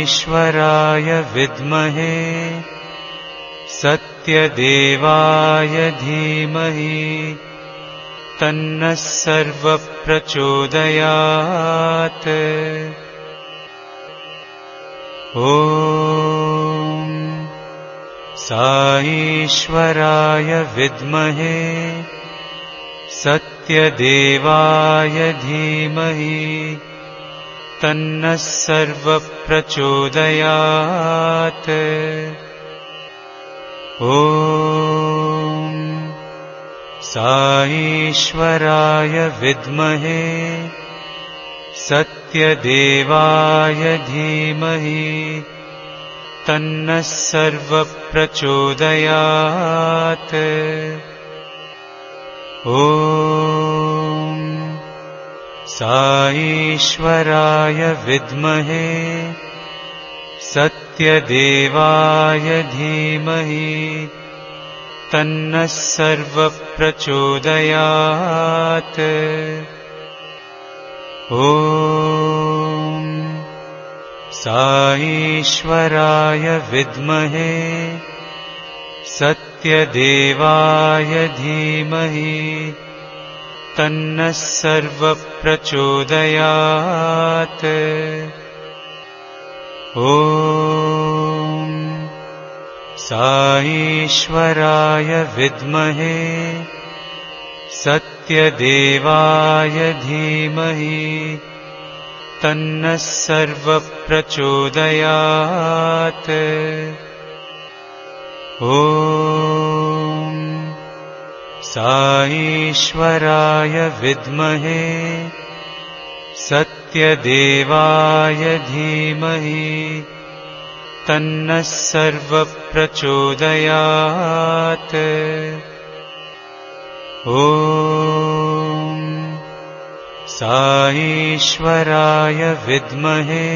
ईश्वराय विद्महे सत्यदेवाय धीमहि तन्नः सर्वः प्रचोदयात्। ॐ ईश्वराय विद्महे सत्यदेवाय धीमहि तन्नः सर्वः प्रचोदयात्। ॐ ईश्वराय विद्महे सत्यदेवाय धीमहि तन्नः सर्वः प्रचोदयात्। ॐ ईश्वराय विद्महे सत्यदेवाय धीमहि तन्नः सर्वः प्रचोदयात्। ॐ ईश्वराय विद्महे सत्यदेवाय धीमहि तन्नः सर्वः प्रचोदयात्। ॐ ईश्वराय विद्महे सत्यदेवाय धीमहि तन्नः सर्वः प्रचोदयात्। ॐ ईश्वराय विद्महे सत्यदेवाय धीमहि तन्नः सर्वः प्रचोदयात्। ॐ ईश्वराय विद्महे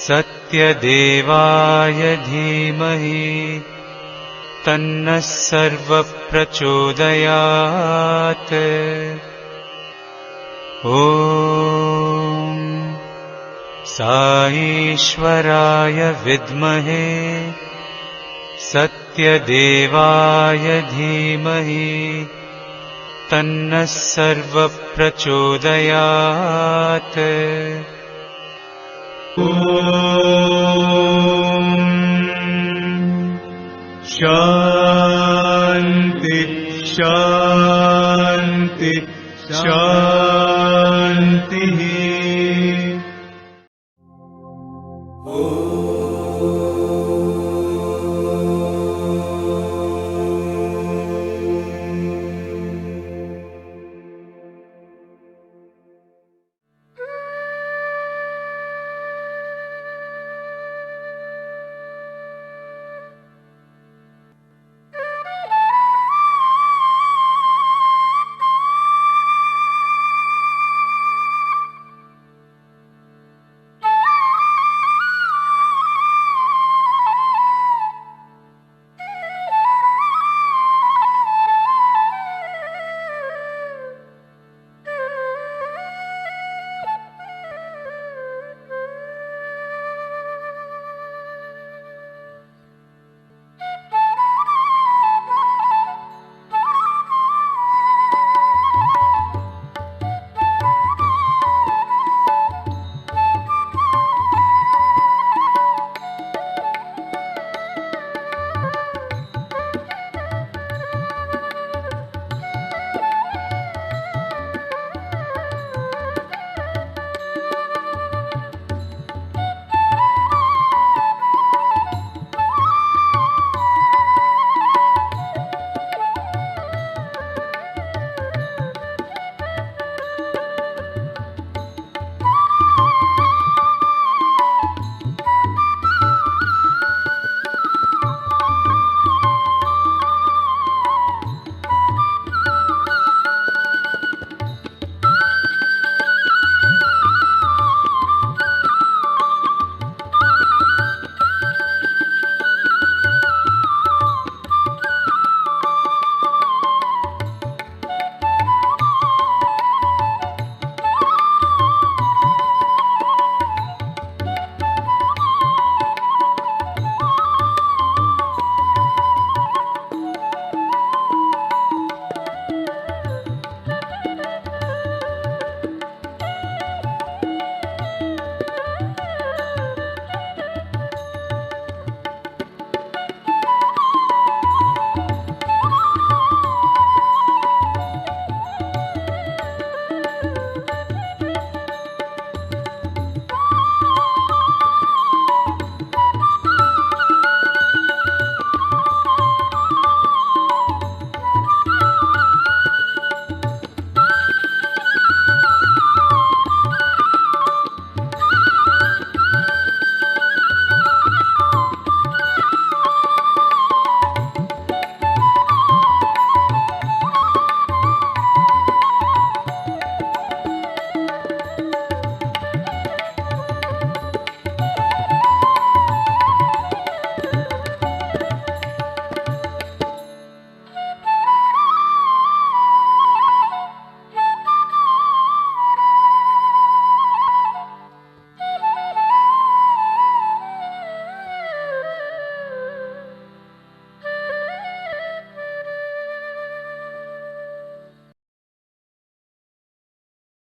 सत्यदेवाय धीमहि तन्नः सर्वः प्रचोदयात्। ॐ ईश्वराय विद्महे सत्यदेवाय धीमहि तन्नः सर्वः प्रचोदयात्। शान्ति शान्ति शान्तिः।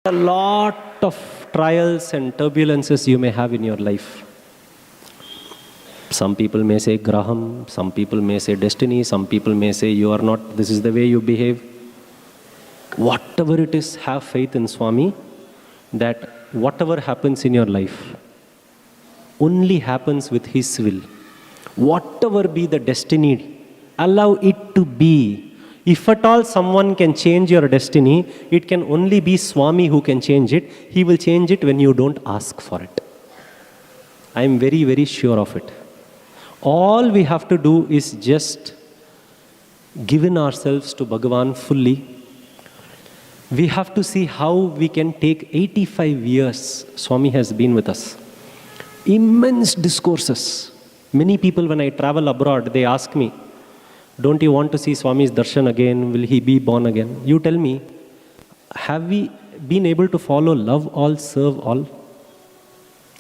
A lot of trials and turbulences you may have in your life. Some people may say Graham, some people may say destiny, some people may say you are not, this is the way you behave. Whatever it is, have faith in Swami that whatever happens in your life only happens with His will. Whatever be the destiny, allow it to be. If at all someone can change your destiny, it can only be Swami who can change it. He will change it when you don't ask for it. I am very, very sure of it. All we have to do is just give in ourselves to Bhagavan fully. We have to see how we can take 85 years Swami has been with us. Immense discourses. Many people when I travel abroad, they ask me, don't you want to see Swami's darshan again? Will he be born again? You tell me, have we been able to follow love all, serve all?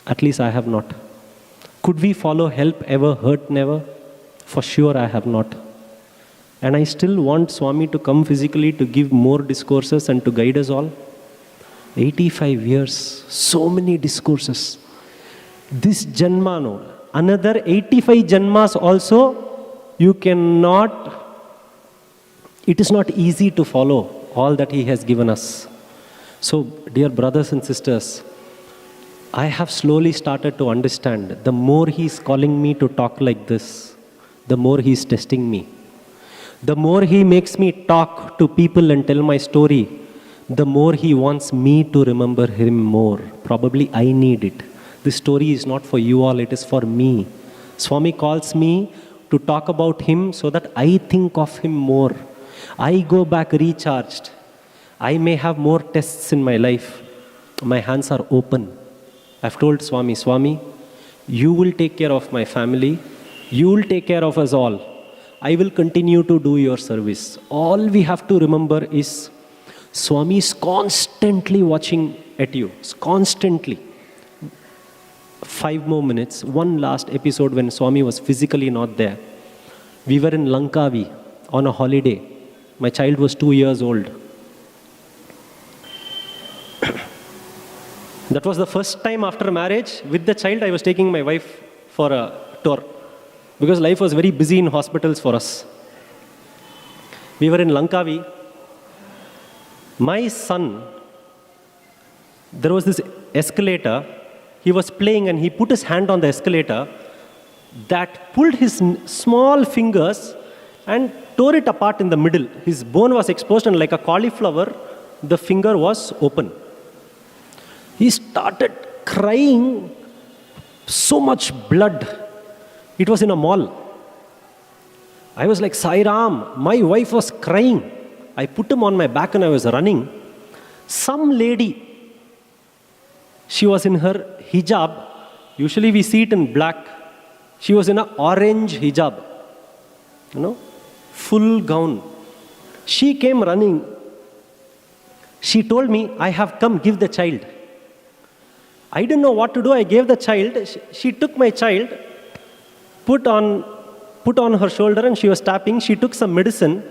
At least I have not. Could we follow help ever, hurt never? For sure I have not. And I still want Swami to come physically to give more discourses and to guide us all. 85 years, so many discourses. This janma, no, another 85 janmas also, you cannot, it is not easy to follow all that He has given us. So, dear brothers and sisters, I have slowly started to understand, the more He is calling me to talk like this, the more He is testing me. The more He makes me talk to people and tell my story, the more He wants me to remember Him more. Probably I need it. This story is not for you all, it is for me. Swami calls me to talk about Him so that I think of Him more. I go back recharged. I may have more tests in my life. My hands are open. I've told Swami, Swami, you will take care of my family. You will take care of us all. I will continue to do your service. All we have to remember is Swami is constantly watching at you. Constantly. 5 more minutes. One last episode when Swami was physically not there. We were in Langkavi on a holiday. My child was 2 years old. That was the first time after marriage, with the child, I was taking my wife for a tour. Because life was very busy in hospitals for us. We were in Langkavi. My son, there was this escalator. He was playing and he put his hand on the escalator that pulled his small fingers and tore it apart in the middle. His bone was exposed and like a cauliflower, the finger was open. He started crying, so much blood. It was in a mall. I was like, Sai Ram, my wife was crying. I put him on my back and I was running. Some lady, she was in her hijab. Usually we see it in black. She was in an orange hijab. You know, full gown. She came running. She told me, I have come, give the child. I didn't know what to do. I gave the child. She took my child, put on her shoulder and she was tapping. She took some medicine.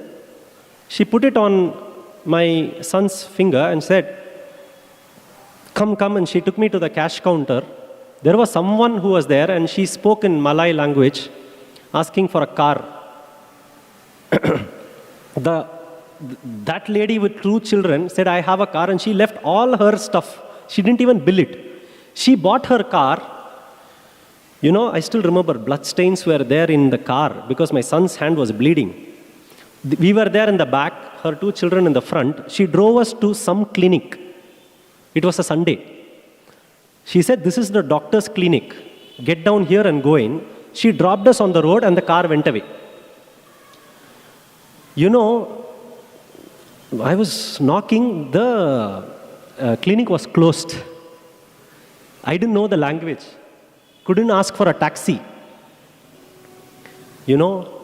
She put it on my son's finger and said, come, come. And she took me to the cash counter. There was someone who was there and she spoke in Malay language, asking for a car. That lady with 2 children said, I have a car, and she left all her stuff. She didn't even bill it. She bought her car. You know, I still remember bloodstains were there in the car because my son's hand was bleeding. We were there in the back, her 2 children in the front. She drove us to some clinic. It was a Sunday. She said, this is the doctor's clinic. Get down here and go in. She dropped us on the road and the car went away. You know, I was knocking, the clinic was closed. I didn't know the language. Couldn't ask for a taxi. You know,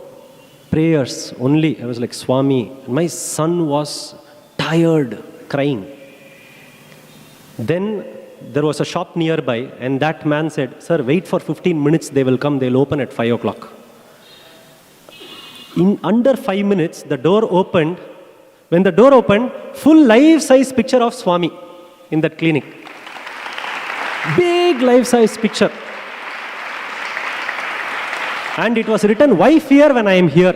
prayers only. I was like, Swami. My son was tired, crying. Then there was a shop nearby and that man said, sir, wait for 15 minutes, they will come, they'll open at 5 o'clock. In under 5 minutes, the door opened. When the door opened, full life-size picture of Swami. in that clinic. Big life-size picture. And it was written, "Why fear when I am here?"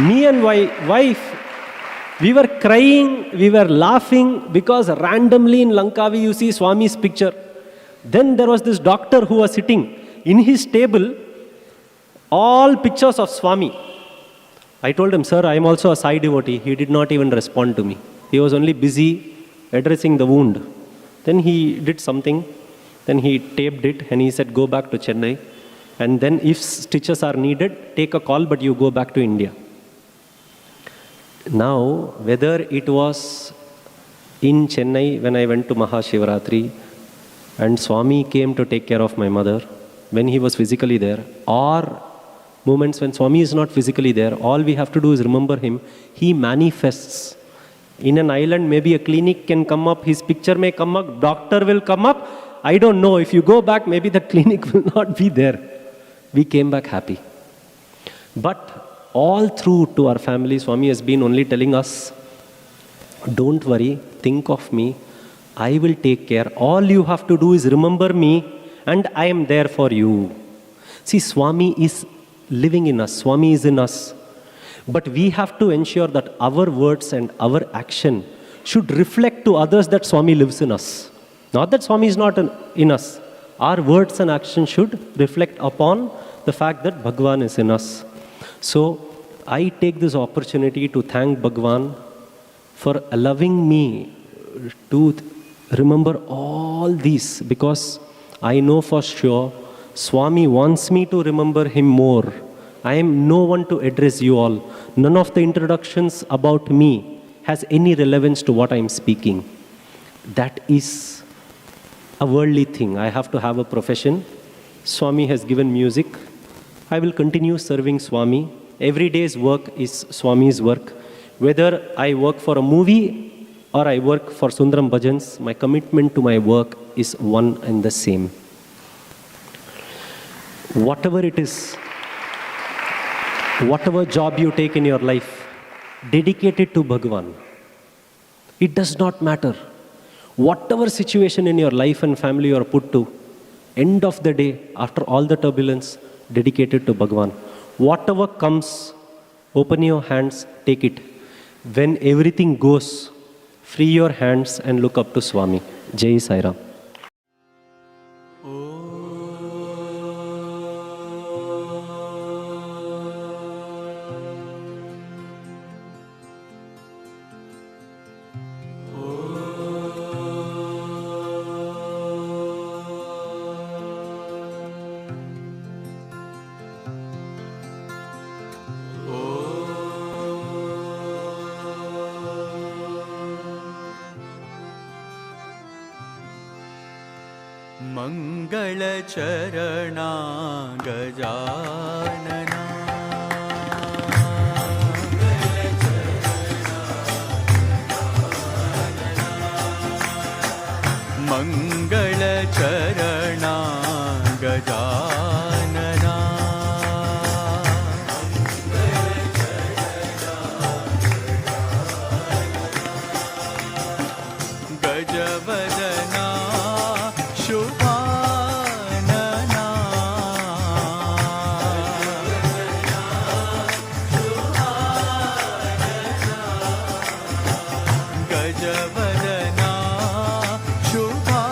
Me and my wife, we were crying, we were laughing because randomly in Lankavi you see Swami's picture. Then there was this doctor who was sitting in his table, all pictures of Swami. I told him, "Sir, I am also a Sai devotee." He did not even respond to me. He was only busy addressing the wound. Then he did something, then he taped it and he said, "Go back to Chennai. And then if stitches are needed, take a call, but you go back to India." Now, whether it was in Chennai when I went to Mahashivratri and Swami came to take care of my mother when he was physically there, or moments when Swami is not physically there, all we have to do is remember him. He manifests. In an island, maybe a clinic can come up, his picture may come up, doctor will come up. I don't know. If you go back, maybe the clinic will not be there. We came back happy. But all through to our family, Swami has been only telling us, "Don't worry, think of me, I will take care. All you have to do is remember me and I am there for you." See, Swami is living in us, Swami is in us. But we have to ensure that our words and our action should reflect to others that Swami lives in us. Not that Swami is not in us. Our words and actions should reflect upon the fact that Bhagwan is in us. So, I take this opportunity to thank Bhagwan for allowing me to remember all these, because I know for sure Swami wants me to remember him more. I am no one to address you all. None of the introductions about me has any relevance to what I am speaking. That is a worldly thing. I have to have a profession. Swami has given music. I will continue serving Swami. Every day's work is Swami's work. Whether I work for a movie or I work for Sundaram Bhajans, my commitment to my work is one and the same. Whatever it is, whatever job you take in your life, dedicate it to Bhagwan. It does not matter. Whatever situation in your life and family you are put to, end of the day, after all the turbulence, dedicate it to Bhagwan. Whatever comes, open your hands, take it. When everything goes, free your hands and look up to Swami. Jai Sai Ram. मङ्गलचरणा Gajanana मङ्गलचरणा Gajanana गजवदना शुभानना गजवदना शुभानना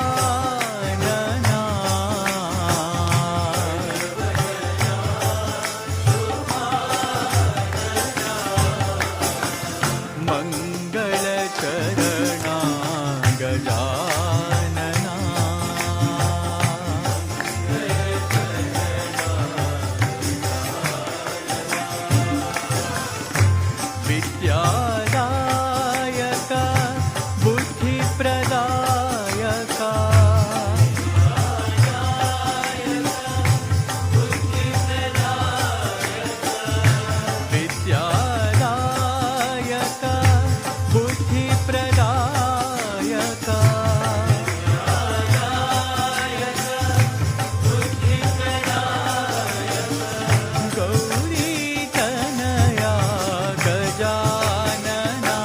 मङ्गलचरणा Gajanana विद्यादायक बुद्धिप्रदायक विद्यादायक बुद्धिप्रदायक गौरीतनया Gajanana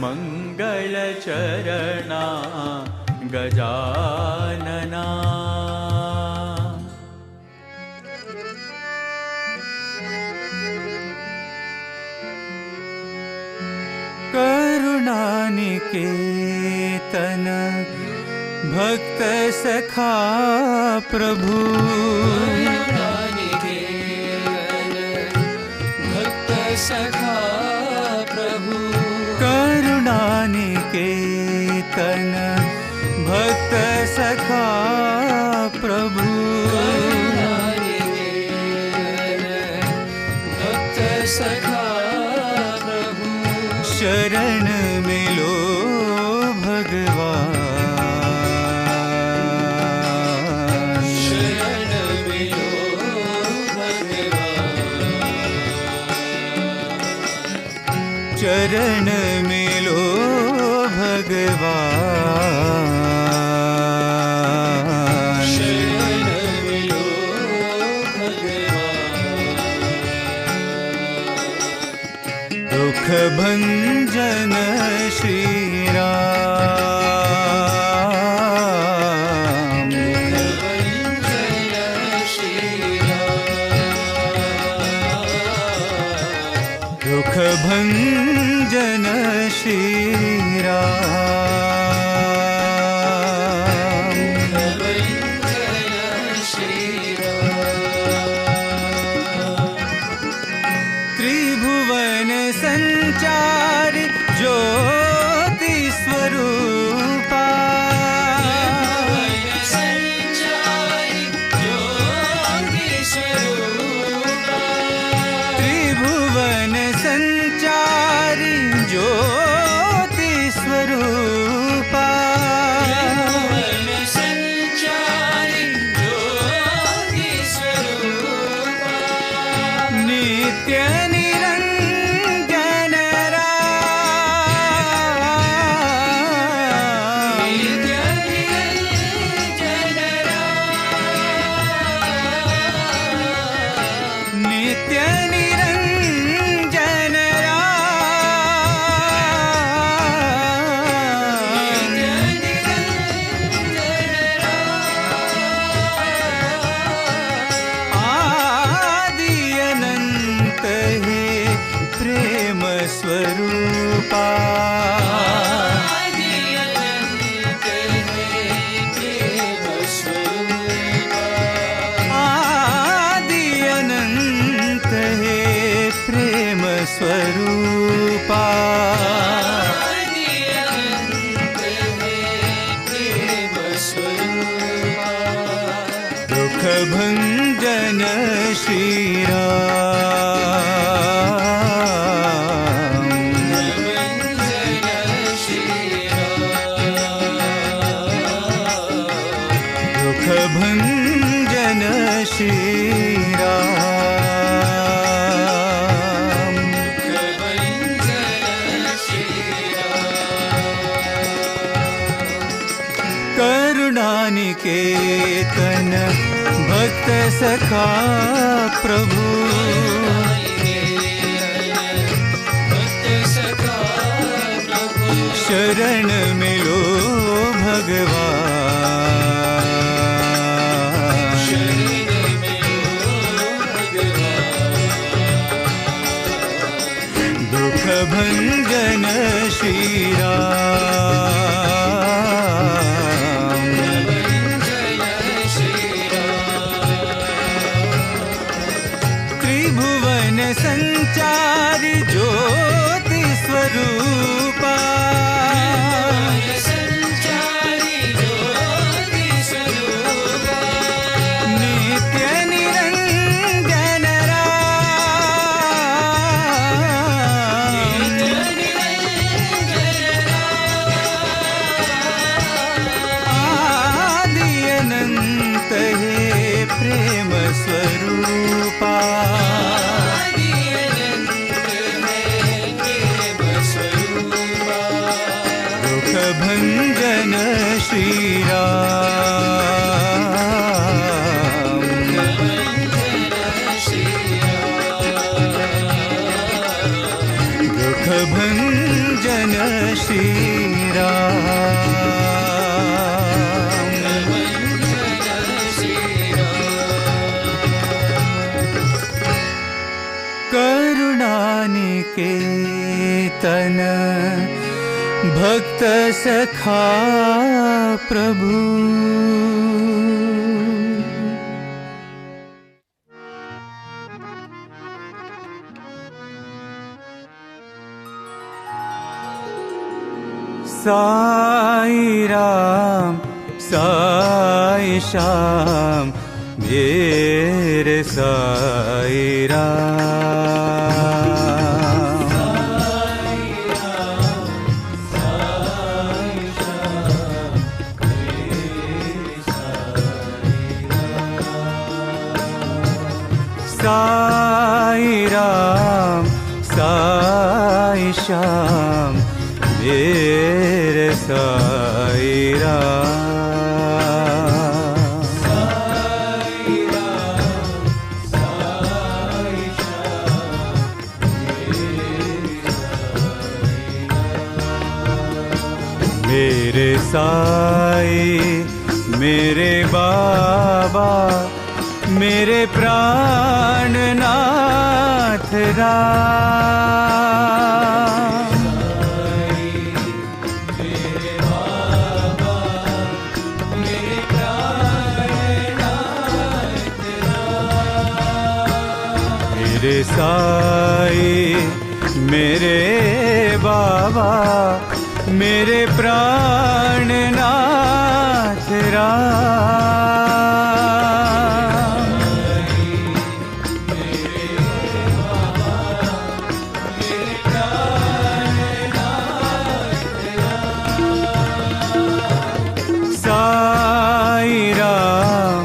मङ्गलचरणा Gajanana. करुणानिकेतन भक्त सखा प्रभु, भक्त सखा प्रभु, करुणानिकेतन भक्त सखा प्रभु, भक्त सखा प्रभु, शरण मिलो भगवान, शरण मिलो भगवान, चरण मिलो भगवान, शरण मिलो भगवान, दुख भंजन श्री राम, दुख भंजन श्री राम, त्रिभुवन संचारी ज्योति स्वरूपा, त्रिभुवन संचारी ज्योति स्वरूपा, नित्य निरंजन नित्य निरंजन आदि अनंत है प्रेम स्वरूपा, आदि अनंत है प्रेम स्वरूपा, दुख भंजन श्री राम, दुख भंजन श्री राम, करुणानिकेतन भक्त सखा प्रभु, शरण मिलो भगवान, दुख भंजन श्री राम, त्रिभुवन संचारी ज्योति स्वरूपा, नित्य निरंजन आदि अनंत है प्रेम स्वरूपा, दुख भंजन श्री राम, दुख भंजन श्री राम। करुणानिकेतन भक्त सखा प्रभु। साई राम साई श्याम मेरे साई राम। साई राम साई श्याम मेरे साई राम। मेरे साई मेरे बाबा मेरे प्राणनाथ राम। मेरे साई मेरे बाबा मेरे प्राणनाथ राम। साई राम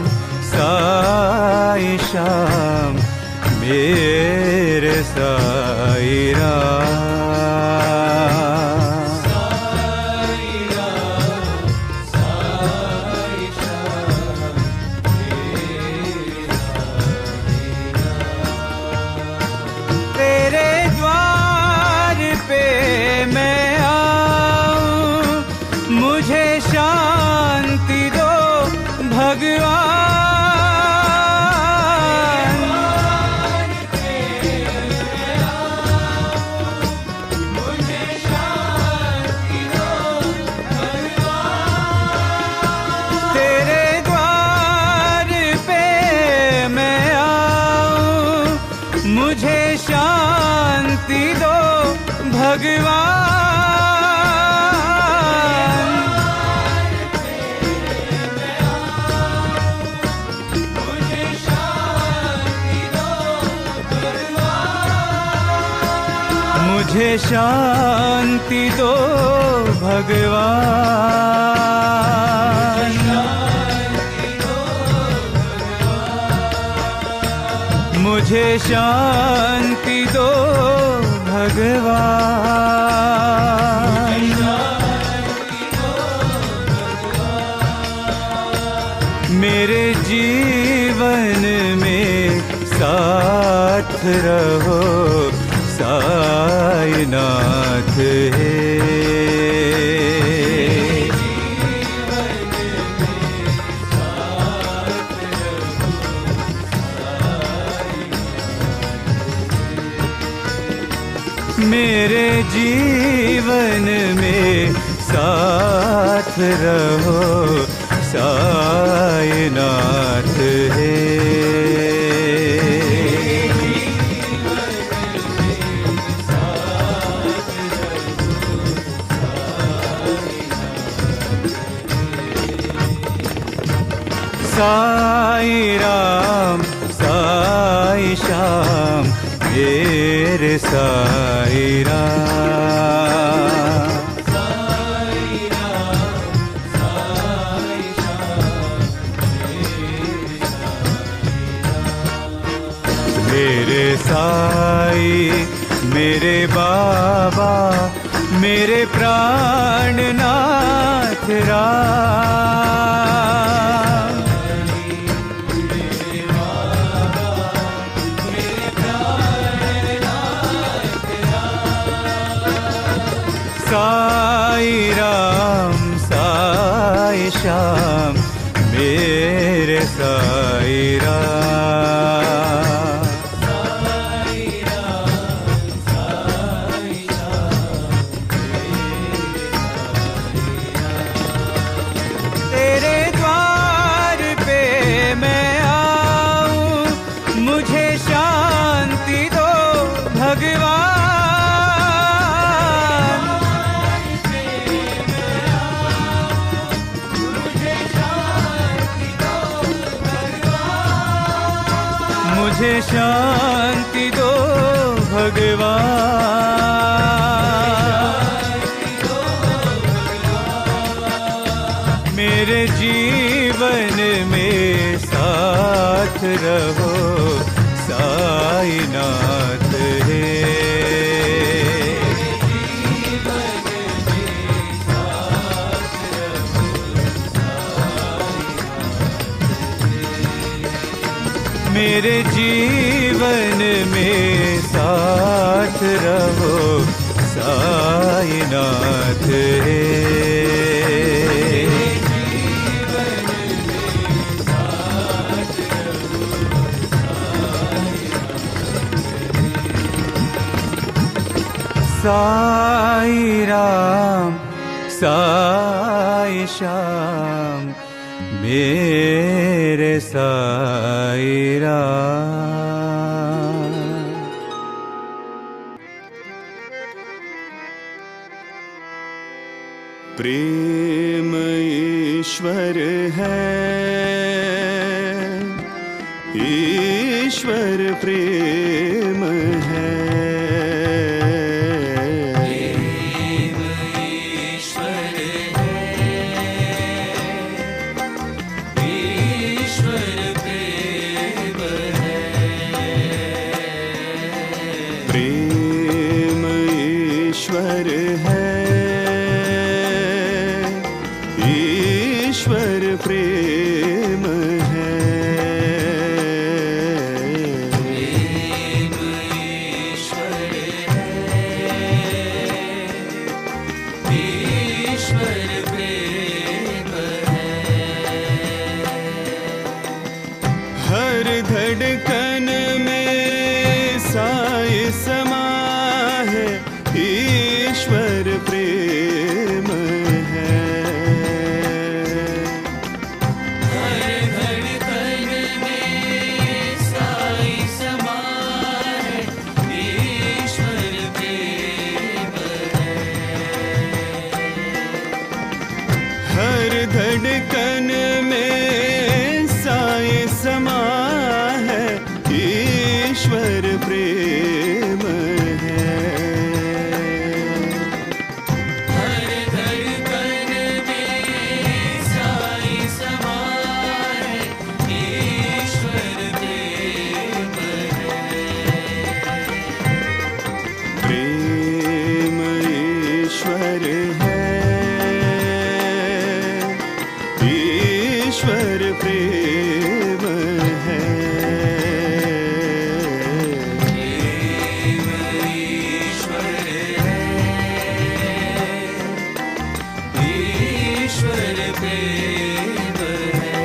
साई श्याम मेरे साई राम। तेरे द्वार पे मैं आऊं मुझे शांति दो भगवान। तेरे द्वार पे मैं आऊं मुझे शांति दो भगवान। मुझे शांति दो भगवान। मुझे शांति दो भगवान। मेरे जीवन में साथ रहो साईनाथ है। मेरे जीवन में साथ रहो साईनाथ है। साई राम साई श्याम मेरे साई राम। मेरे साई मेरे बाबा मेरे प्राणनाथ राम। साई साई श्याम मेरे साई राम। तेरे द्वार पे मैं आऊं, मुझे शांति दो भगवान। मुझे शांति दो भगवान। मेरे जीवन में साथ रहो साईनाथ हे। मेरे जीवन में साथ रहो साईनाथ हे। साई राम साई श्याम मेरे साई राम। प्रेम ईश्वर है, ईश्वर प्रेम है। प्रेम ईश्वर है, ईश्वर प्रेम है। हर धड़कन में साई समा है, ईश्वर प्रेम है। हर धड़कन में साई समा है, ईश्वर प्रेम है। हर धड़कन में साई समा है, ईश्वर प्रेम है। हर धड़कन में साई समा है, ईश्वर प्रेम है। प्रेम ईश्वर है, ईश्वर प्रेम है। ईश्वर प्रेम है।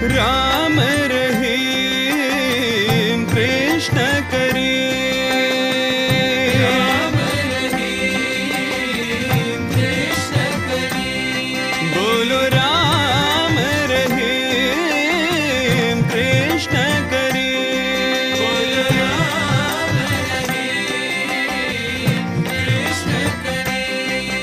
राम रहीम कृष्ण करीम, राम रहीम कृष्ण करीम। बोलो राम रहीम कृष्ण करीम। बोलो राम रहीम कृष्ण करीम।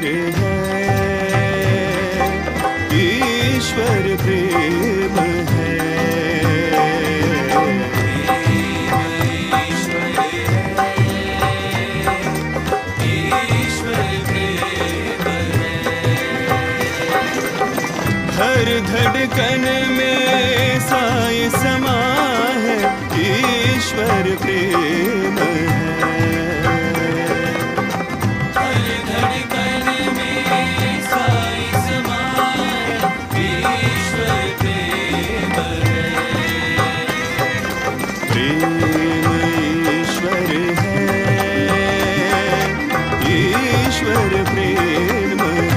है, ईश्वर प्रेम है। हर धड़कन में साई समा है, ईश्वर प्रेम है। हर धड़कन में साई समा है, ईश्वर प्रेम है। प्रेम ईश्वर है, ईश्वर प्रेम है।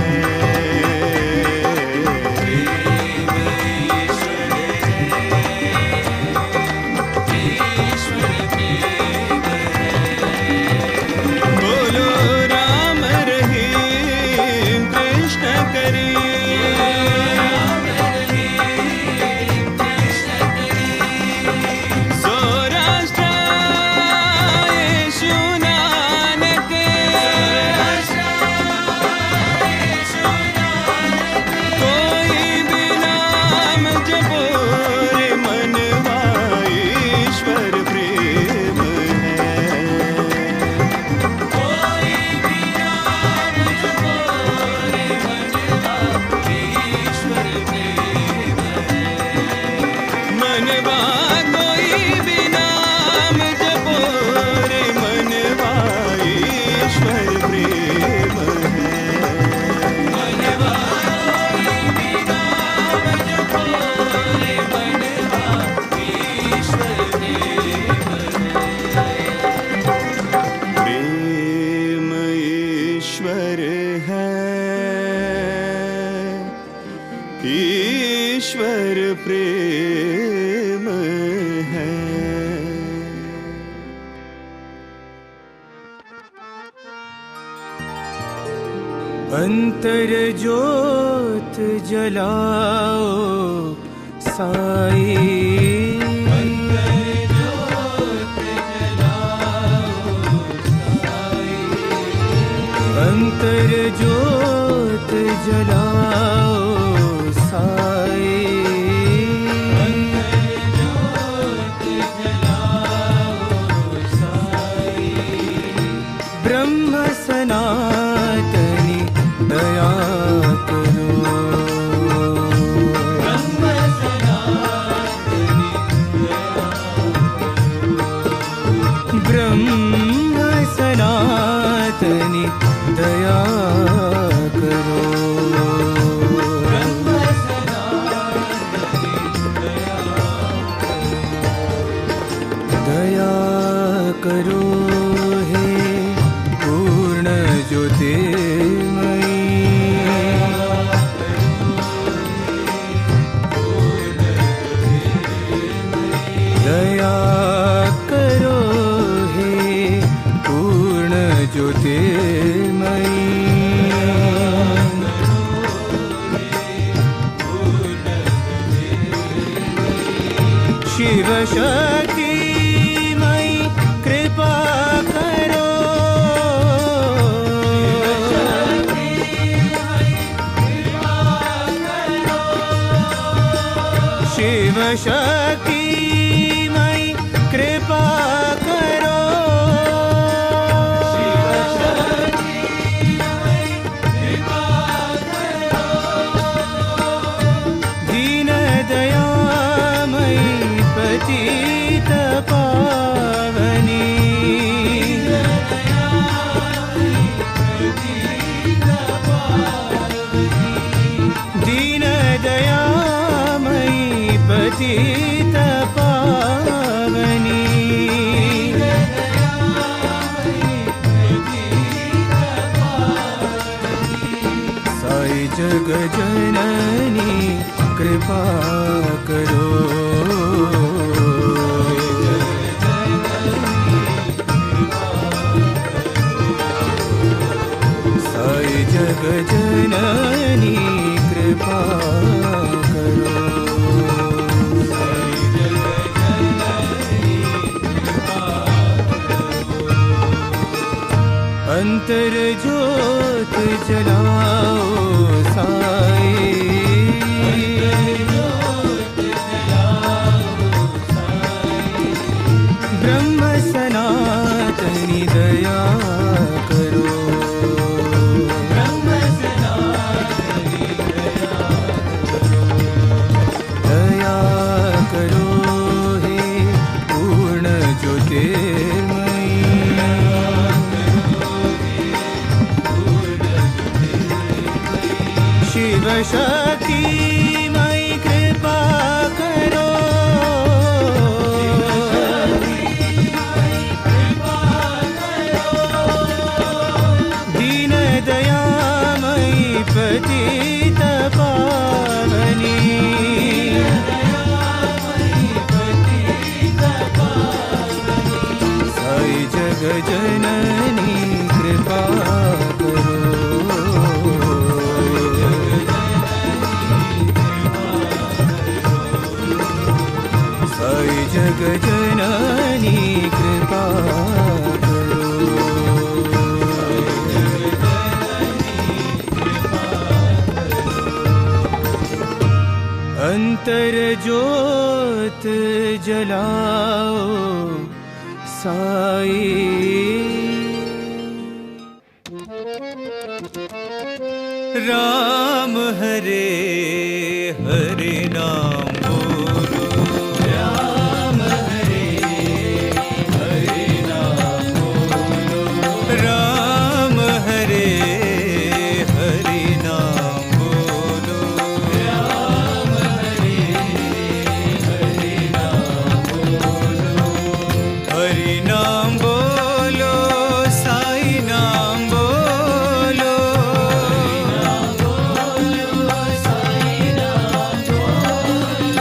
बोलो राम रहीम कृष्ण करे, सौराष्ट्र यीशु नानक, कोई भी नाम जपो रे मनवा, ईश्वर प्रेम है। मनवा कोई भी नाम जपो रे मनवा, ईश्वर प्रेम है। प्रेम ईश्वर है, ईश्वर प्रेम है। अंतर ज्योत जलाओ साई, अंतर ज्योत जलाओ साई, ब्रह्म सनातनी दया करो, ब्रह्म सनातनी दया करो। दया करो हे पूर्ण ज्योतिर्मयी, दया करो हे पूर्ण ज्योतिर्मयी, शिव शक्ति मई कृपा करो, शिव शक्ति मई कृपा करो, दीन दयामयी पतित पावनी, दीन दयामयी पतित पावनी, साई जग जननी कृपा करो, साई जग जननी कृपा करो। अंतर जो ज्योत जलाओ साई ब्रह्म सनातनी दया करो दया करो हे पूर्ण ज्योतिर्मयी शिव शक्ति मई कृपा करो दीन दयामयी पतित पावनी साई जग जननी कृपा करो साई जग जननी कृपा करो अंतर ज्योत जलाओ साई राम हरे हरे नाम बोलो राम हरे हरे नाम बोलो राम हरे हरे नाम बोलो राम हरे हरे नाम बोलो हरि नाम बोलो साई नाम बोलो साई नाम बोलो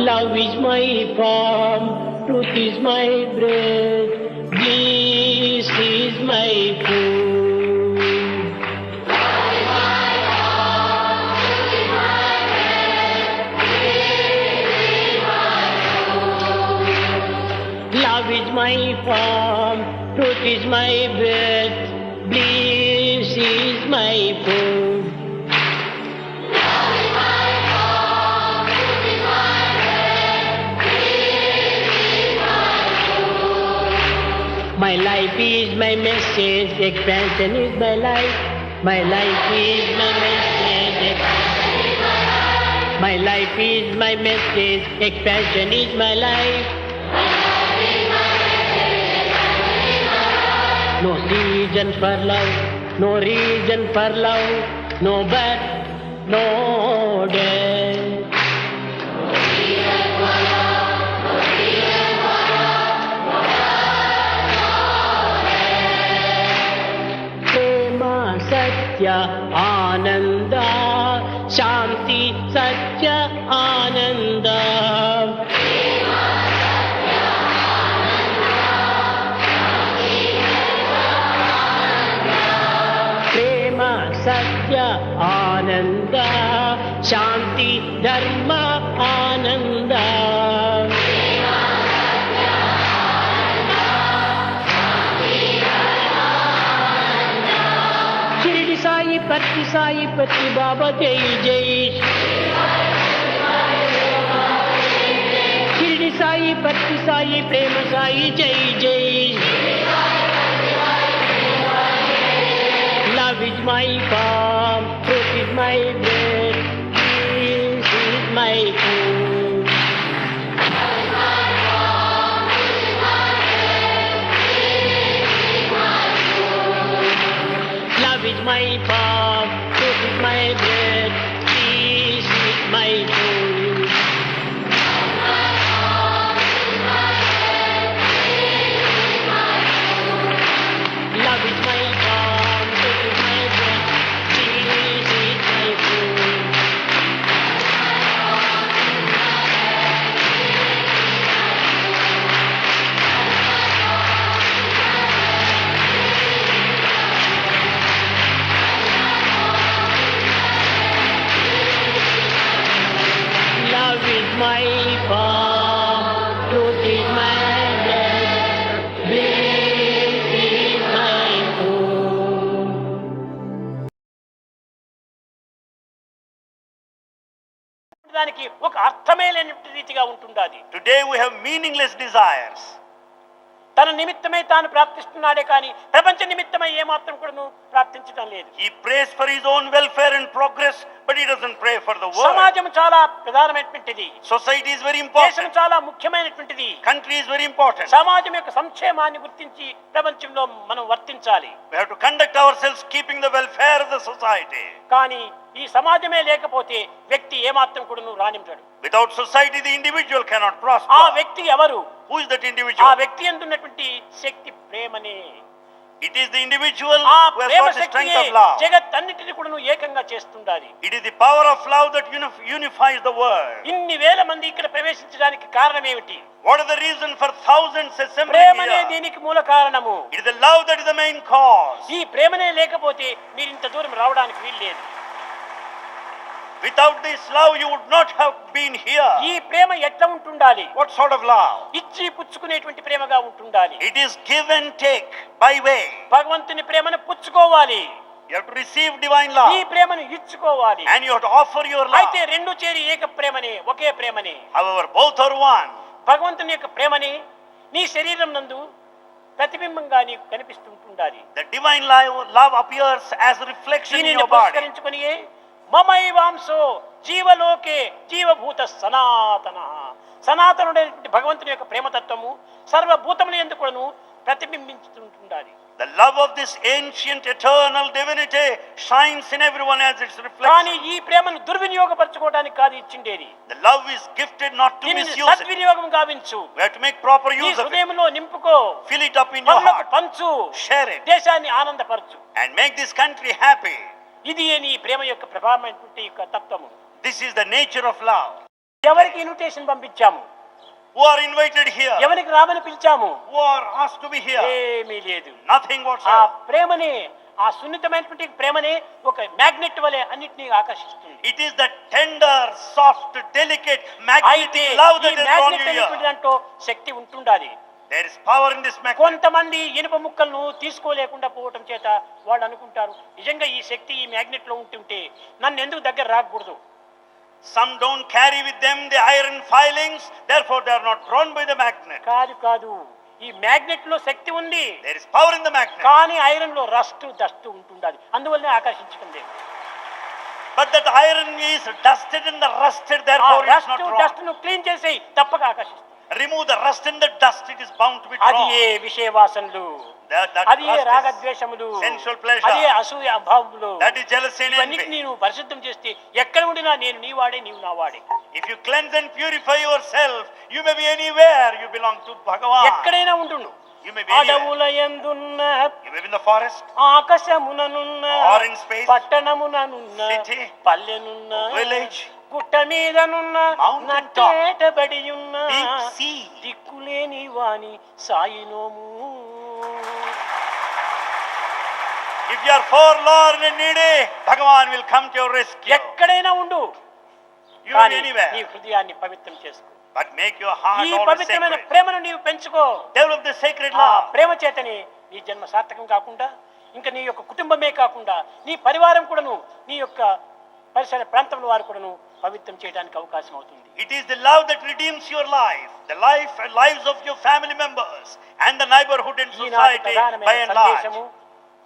Love is my form, truth is my breath, bliss is my food. Love is my form, truth is my breath, bliss is my food. My life is my message, expansion is my life. My life is my message. My life is my message, expansion is my life. No season for love, no reason for love, no birth, no death. Prema Satya Ananda, Shanti Satya Ananda. Prema Satya Ananda, Shanti Dharma Ananda. Shirdi Sai Patti Baba Jai Jai. Shirdi Sai Patti Sai Prema Sai Jai Jai. Love is my form, truth is my breath, peace is my food. Love is my form, truth is my breath, peace is my food. Love is my form, truth is my breath, peace is my food. Love is my form, truth is my breath, bliss is my food. దానికి ఒక అర్థమే లేని రీతిగా ఉంటుండాలి. Today we have meaningless desires. తన నిమిత్తమే తాను ప్రార్థిస్తున్నాడే కానీ ప్రపంచ నిమిత్తమై ఏమాత్రం కూడాను ప్రార్థించడం లేదు. He prays for his own welfare and progress, but he doesn't pray for the world. సమాజం చాలా ప్రధానమైనటువంటిది. Society is very దేశం important. చాలా ముఖ్యమైనటువంటిది. Country is very important. సమాజం యొక్క సంక్షేమాన్ని గుర్తించి ప్రపంచంలో మనం వర్తించాలి. We have to conduct ourselves keeping the welfare of the society. కానీ ఈ సమాజమే లేకపోతే వ్యక్తి ఏమాత్రం కూడాను రాణించడు. Without society, the individual cannot ఆ prosper. వ్యక్తి ఎవరు? Who is that ఆ individual? వ్యక్తి ఎందున్నటువంటి శక్తి ప్రేమనే. It is the individual ఆ who has Prema got the strength శక్తియే of love. జగత్తన్నిటిని కూడాను ఏకంగా చేస్తుండాలి. It is the power of love that unifies the world. ఇన్ని వేల మంది ఇక్కడ ప్రవేశించడానికి కారణం ఏమిటి? What is the reason for thousands assembling ప్రేమనే here? దీనికి మూల కారణము. It is the love that is the main cause. ఈ ప్రేమనే లేకపోతే మీరు ఇంత దూరం రావడానికి వీల్లేదు. Without this love, you would not have been here. ఈ ప్రేమ ఎట్లా ఉంటుండాలి? What sort of love? ఇచ్చి పుచ్చుకునేటువంటి ప్రేమగా ఉంటుండాలి. It is give and take by way. భగవంతుని ప్రేమను పుచ్చుకోవాలి, You have to receive divine ఈ love ప్రేమను ఇచ్చుకోవాలి. and you have to offer your అయితే love. రెండు చేరి ఏక ప్రేమనే, ఒకే ప్రేమనే. However, both are one. భగవంతుని యొక్క ప్రేమని నీ శరీరం నందు ప్రతిబింబంగా నీకు కనిపిస్తుంటుండాలి. The divine love appears as a reflection in దీనిని your body. పురస్కరించుకొని మమైవాంశో జీవలోకే జీవభూత సనాతన, సనాతనుడైనటువంటి భగవంతుని యొక్క ప్రేమతత్వము సర్వభూతముల యందు కూడాను ప్రతిబింబించుతుండాలి. The love of this ancient eternal divinity shines in everyone as its కానీ reflection. ఈ ప్రేమను దుర్వినియోగపరచుకోవడానికి కాదు ఇచ్చిండేది. The love is gifted not to దీనిని misuse it. సద్వినియోగం గావించు. We have to make proper నీ use of it. హృదయంలో నింపుకో, Fill it up in your పరులకు heart. పంచు, Share it. దేశాన్ని ఆనందపరచు. And make this country happy. ఇది నీ ప్రేమ యొక్క ప్రభావమైనటువంటి యొక్క తత్వము. This is the nature of love. ఎవరికి invitation పంపించాము, Who are invited here? ఎవరికి రామని పిలిచాము, Who are asked to be here? ఏమీ లేదు. Nothing ఆ whatsoever. ప్రేమని, ఆ సున్నితమైనటువంటి ప్రేమని ఒక మ్యాగ్నెట్ వలె అన్నిటినీ ఆకర్షిస్తుంది. It is the tender, soft, delicate, అయితే magnetic love ఈ that has drawn magnet you అనేటువంటి here. దాంట్లో శక్తి ఉంటుండాలి. There is power in this magnet. కొంతమంది ఇనుప ముక్కలను తీసుకోలేకుండా పోవటం చేత వాళ్ళు అనుకుంటారు, నిజంగా ఈ శక్తి ఈ మ్యాగ్నెట్ లో ఉంటుంటే నన్ను ఎందుకు దగ్గర రాకూడదు. Some don't carry with them the iron filings, therefore they are not drawn by the magnet. కాదు కాదు, ఈ మ్యాగ్నెట్ లో శక్తి ఉంది, There is power in the magnet. కానీ ఐరన్ లో రస్ట్ డస్ట్ ఉంటుండాలి, అందువల్లనే ఆకర్షించుకుంది. But that iron is dusted and the rusted, therefore it is rust not drawn. Dust ను క్లీన్ చేసి తప్పక ఆకర్షిస్తుంది. Remove the rust and the dust, it is bound to be అది drawn. ఏ విషయ వాసనలు, That అది ఏ rust రాగద్వేషములు, is sensual pleasure. అది ఏ అసూయ అభావములు, That is jealousy and ఇవన్నిటిని envy. నేను పరిశుద్ధం చేస్తే ఎక్కడ ఉండినా నేను నీ వాడే, నీవు నా వాడే. If you cleanse and purify yourself, you may be anywhere, you belong to Bhagavan. ఎక్కడైనా ఉండును. You may be anywhere. అడవుల యందున్న, You may be in the forest, ఆకాశముననున్న, or in space, పట్టణముననున్న, city, పల్లెనున్న, village, గుట్ట మీదనున్న, mountain top, నట్టేటబడి ఉన్న, deep sea. దిక్కులేని వాని సాయినోము. If you are forlorn and needy, Bhagavan will come to your rescue. ఎక్కడైనా ఉండు, You may కానీ be నీ anywhere, హృదయాన్ని పవిత్రం చేసుకో. but make your heart ఈ always పవిత్రమైన sacred. ప్రేమను నీవు పెంచుకో. Develop the sacred ఆ love. ప్రేమ చేతని నీ జన్మ సార్థకం కాకుండా, ఇంకా నీ యొక్క కుటుంబమే కాకుండా నీ పరివారం కూడాను, నీ యొక్క పరిసర ప్రాంతంలో వారు కూడాను పవిత్రం చేయడానికి అవకాశం అవుతుంది. It is the love that redeems your life, the life and lives of your family members and the neighborhood and ఈనాటి society by ప్రధానమైన and large. సందేశము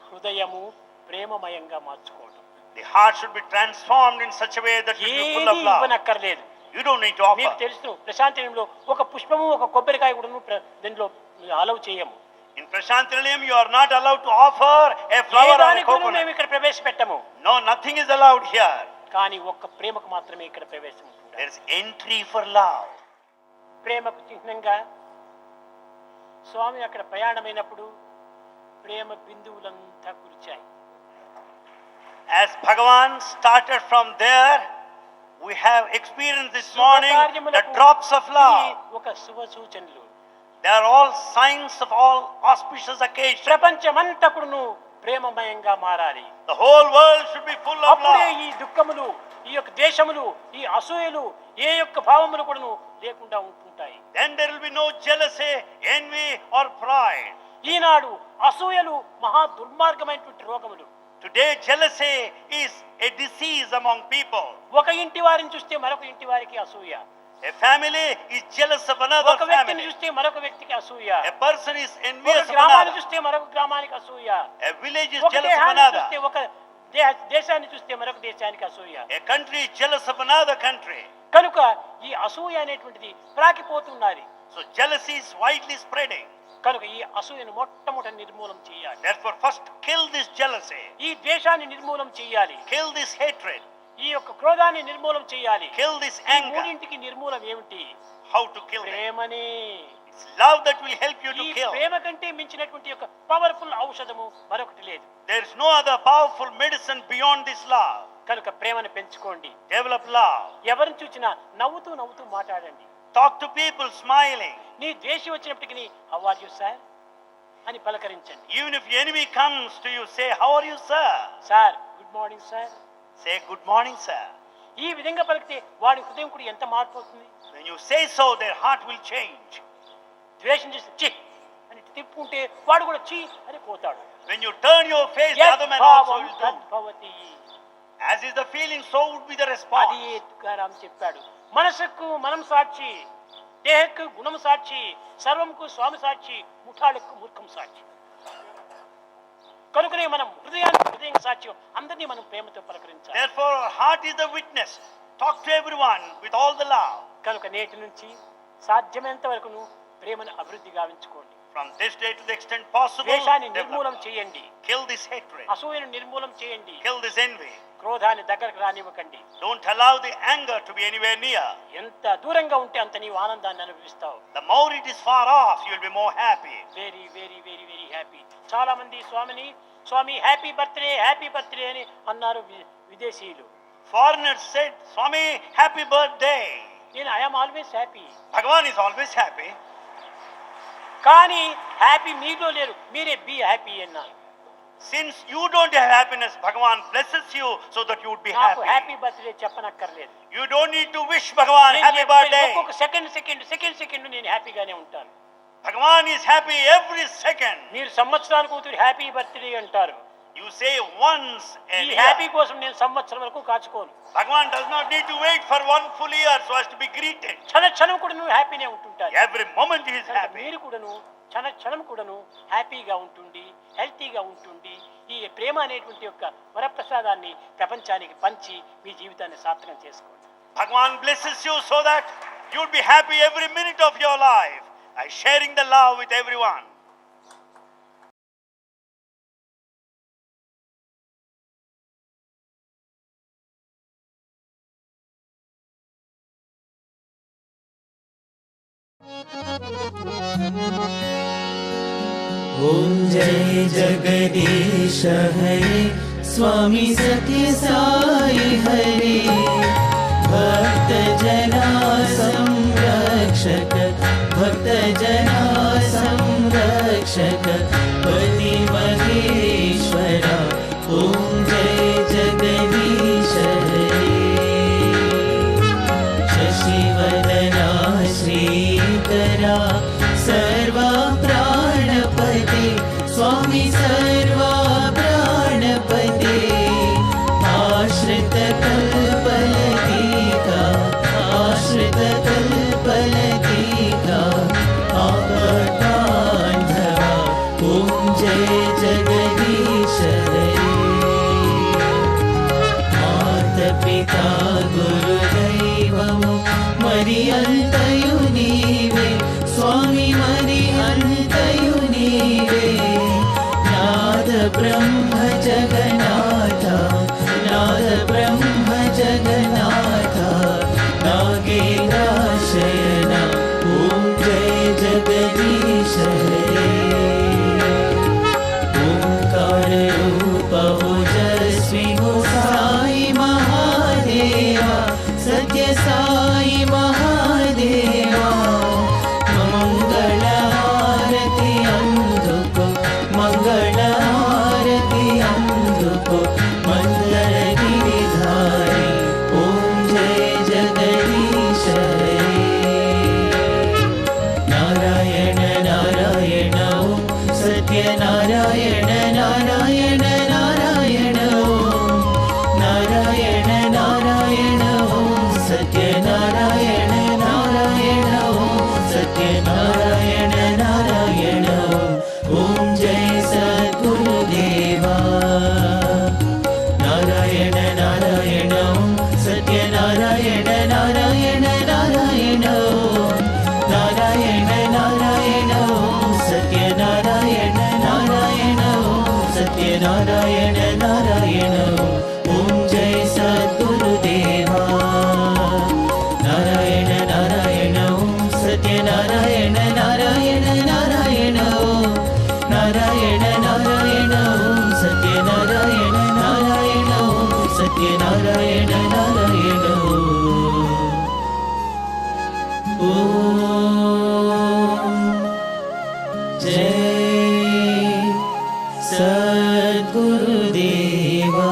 హృదయము ప్రేమమయంగా మార్చుకోవడం. The heart should be transformed in such a way that it will be full ఏది of love. ఇవ్వనక్కర్లేదు. You don't need to మీకు offer. తెలుసు, ప్రశాంతిలో ఒక పుష్పము ఒక కొబ్బరికాయ కూడాను దీనిలో అలౌ చేయము. In Prashantilayam, you are not allowed to offer a A flower or a దానికి కూడాను coconut. మేము ఇక్కడ ప్రవేశపెట్టము. No, nothing is allowed here. కానీ ఒక్క ప్రేమకు మాత్రమే ఇక్కడ ప్రవేశం ఉంటుంది. There is entry for love. ప్రేమకు చిహ్నంగా స్వామి అక్కడ ప్రయాణమైనప్పుడు ప్రేమ బిందువులంతా కురిచాయి. As Bhagavan started from there, we have experienced this morning the drops of ఇది love. ఒక శుభ సూచనలు. They are all signs of all auspicious occasions. ప్రపంచమంతా కూడాను ప్రేమమయంగా మారాలి. The whole world should be full of అప్పుడే love. ఈ దుఃఖములు, ఈ యొక్క దేశములు, ఈ అసూయలు, ఏ యొక్క భావములు కూడాను లేకుండా ఉంటుంటాయి. Then there will be no jealousy, envy or pride. ఈనాడు అసూయలు మహా దుర్మార్గమైనటువంటి రోగములు. Today jealousy is a disease among people. ఒక ఇంటి వారిని చూస్తే మరొక ఇంటి వారికి అసూయ, A family is jealous of another ఒక వ్యక్తిని family. చూస్తే మరొక వ్యక్తికి అసూయ, A person is ఒక envious of గ్రామాన్ని another. చూస్తే మరొక గ్రామానికి అసూయ, A village is ఒక jealous of దేహాన్ని another. చూస్తే ఒక దేశాన్ని చూస్తే మరొక దేశానికి అసూయ. A country is jealous of another country. కనుక ఈ అసూయ అనేటువంటిది ప్రాకిపోతున్నది. So jealousy is widely spreading. కనుక ఈ అసూయను మొట్టమొదటి నిర్మూలం చేయాలి. Therefore, first kill this jealousy. ఈ ద్వేషాన్ని నిర్మూలం చేయాలి. Kill this hatred. ఈ యొక్క క్రోధాన్ని నిర్మూలం చేయాలి. Kill this ఈ anger. మూడింటికి నిర్మూలం ఏమిటి? How to kill them? ప్రేమనే. It's love that will help you to ఈ kill. ప్రేమ కంటే మించినటువంటి యొక్క పవర్ఫుల్ ఔషధము మరొకటి లేదు. There is no other powerful medicine beyond this love. కనుక ప్రేమను పెంచుకోండి. Develop love. ఎవరిని చూసినా నవ్వుతూ నవ్వుతూ మాట్లాడండి. Talk to people smiling. నీ ద్వేషం వచ్చినప్పటికీ హౌ ఆర్ యు సార్ అని పలకరించండి. Even if your enemy comes to you, say, how are you, sir? Sir good morning sir. Say, good morning, sir. ఈ విధంగా పలికితే వాడి హృదయం కూడా ఎంత మార్పు అవుతుంది. When you say so, their heart will change. ద్వేషం చేసి చి అని తిప్పుకుంటే వాడు కూడా చి అని పోతాడు. When you turn your face, the other man also will do. తద్భవతి. As is the feeling, so would be the response. అది తుకారాం చెప్పాడు. మనసుకు మనం సాక్షి, దేహకు గుణం సాక్షి, సర్వంకు స్వామి సాక్షి, ముఠాలకు మూర్ఖం సాక్షి. కనుకనే మనం హృదయానికి హృదయం సాక్షి, అందరినీ మనం ప్రేమతో పలకరించాలి. Therefore, our heart is the witness. Talk to everyone with all the love. కనుక నేటి నుంచి సాధ్యమైనంత వరకును ప్రేమను అభివృద్ధి గావించుకోండి. From this day to the extent possible, ద్వేషాన్ని develop నిర్మూలం love. చేయండి. Kill this hatred. అసూయను నిర్మూలం చేయండి. Kill this envy. క్రోధాన్ని దగ్గరకు రానివ్వకండి. Don't allow the anger to be anywhere near. ఎంత దూరంగా ఉంటే అంత నీవు ఆనందాన్ని అనుభవిస్తావు. The more it is far off, you'll be more happy. Very very very very happy. చాలా మంది స్వామి హ్యాపీ బర్త్డే అని అన్నారు విదేశీయులు. Foreigners said, Swami, happy birthday. నేను I'm always happy. Bhagavan is always happy. కానీ హ్యాపీ మీలో లేరు, మీరే బీ హ్యాపీ అన్నారు. Since you don't have happiness, Bhagavan blesses you so that you would be నాకు happy. హ్యాపీ బర్త్డే చెప్పనక్కర్లేదు. You don't need to wish Bhagavan నేను happy చెప్పేది birthday. ఒక్కొక్క సెకండ్ నేను హ్యాపీగానే ఉంటాను. Bhagavan is happy every second. మీరు సంవత్సరానికి ఒకటి హ్యాపీ బర్త్డే అంటారు. You say once a ఈ year. హ్యాపీ కోసం నేను సంవత్సరం వరకు కాచుకోను. Bhagavan does not need to wait for one full year so as to be greeted. క్షణం కూడా నువ్వు హ్యాపీనే ఉంటుంటారు. Every moment he is happy. మీరు కూడాను క్షణం కూడాను హ్యాపీగా ఉంటుండి, హెల్తీగా ఉంటుండి, ఈ ప్రేమ అనేటువంటి యొక్క వరప్రసాదాన్ని ప్రపంచానికి పంచి మీ జీవితాన్ని సార్థకం చేసుకోండి. Bhagavan blesses you so that you would be happy every minute of your life by sharing the love with everyone. ओम जय जगदीश हरे स्वामी सत्य साई हरे भक्त जना संरक्षक भक्त जना संरक्षक पति महेश्वरा ओम जय जगदीश हरे शशिवदना श्रीकरा सर्वा प्राणपते स्वामी सर्वा प्राणपते आश्रित कल्पलतिका आश्रित कल्पलतिका आपदान्धवा ॐ जय जगदीश हरे मातपिता गुरुदैवमु मरि अन्तयु नीवे स्वामी मरि अन्तयु नीवे नाद ब्रह्म जगन्नाथा नाद ब्रह्म जगन्नाथा नागेन्द्रशयना ॐ जय जगदीश हरे ओंकार रूप ओजस्वी हो साई महादेवा सत्य साई महादेवा मंगल आरती अंधुको मंगल आरती अंधुको मंगल गिरिधारी ओम जय जगदीश हरे नारायण नारायण ओम सत्य नारायण नारायण नारायण ओम नारायण नारायण ओम सत्य नारायण नारायण ओम सत्य नारायण नारायण ओम जय सद्गुरुदेवा नारायण नारायण ओम सत्य नारायण नारायण नारायण ओम नारायण नारायण ओम सत्य नारायण नारायण ओम सत्य नारायण नारायण ओम जय सद्गुरुदेवा नारायण नारायण ओम सत्य नारायण नारायण नारायण ओम नारायण नारायण ओम सत्य नारायण नारायण ओम सत्य नारायण नारायण ओम जय सद्गुरुदेवा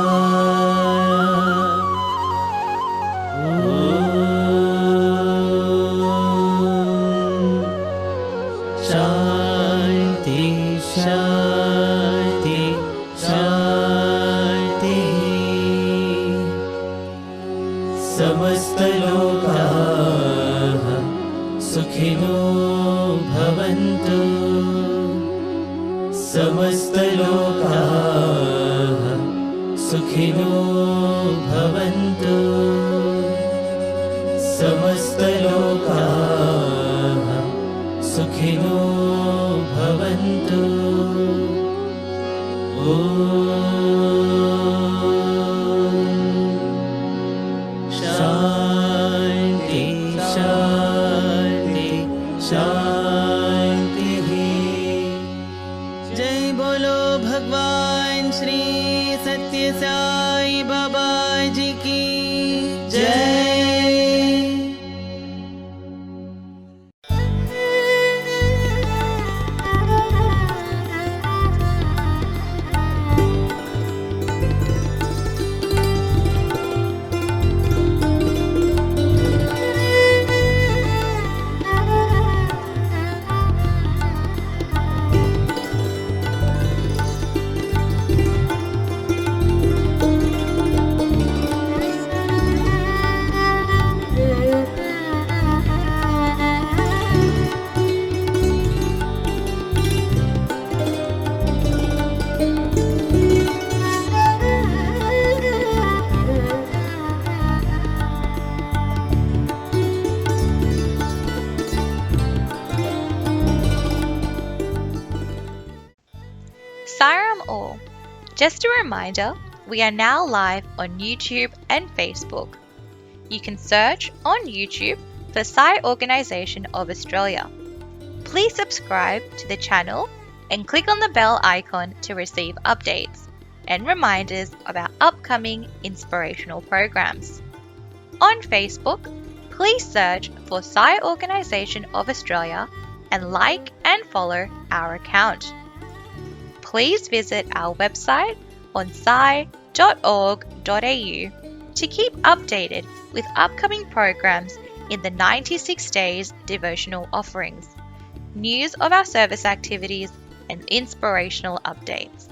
शांति शांति शांति समस्त लोकाः सुखिनो भवन्तु समस्त लोकाः सुखिनो भवन्तु समस्त लोकाः सुखिनो भवन्तु शांति शांति शांति जय बोलो भगवान श्री सत्य साई बाबा जी की जय all. Just a reminder, we are now live on YouTube and Facebook. You can search on YouTube for Sai Organisation of Australia. Please subscribe to the channel and click on the bell icon to receive updates and reminders of our upcoming inspirational programs. On Facebook, please search for Sai Organisation of Australia and like and follow our account. Please visit our website on sai.org.au to keep updated with upcoming programs in the 96 Days devotional offerings, news of our service activities, and inspirational updates.